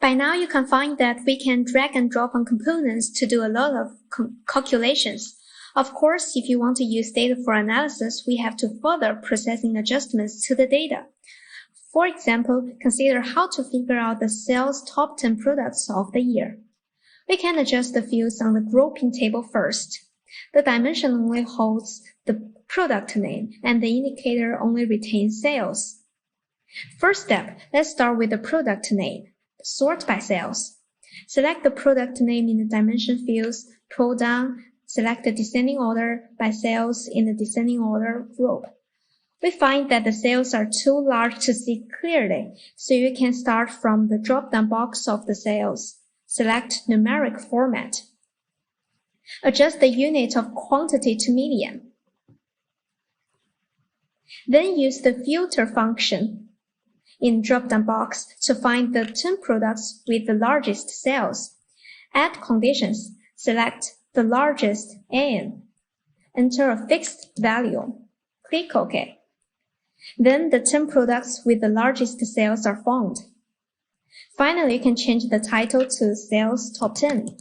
By now, you can find that we can drag and drop on components to do a lot of calculations. Of course, if you want to use data for analysis, we have to further processing adjustments to the data. For example, consider how to figure out the sales top 10 products of the year. We can adjust the fields on the grouping table first. The dimension only holds the product name, and the indicator only retains sales. First step, let's start with the product name. Sort by sales. Select the product name in the dimension fields, pull down, select the descending order by sales in the descending order group. We find that the sales are too large to see clearly, so you can start from the drop-down box of the sales. Select numeric format. Adjust the unit of quantity to median. Then use the filter function in drop-down box to find the 10 products with the largest sales. Add conditions. Select the largest N. Enter a fixed value. Click OK. Then the 10 products with the largest sales are found. Finally, you can change the title to Sales Top 10.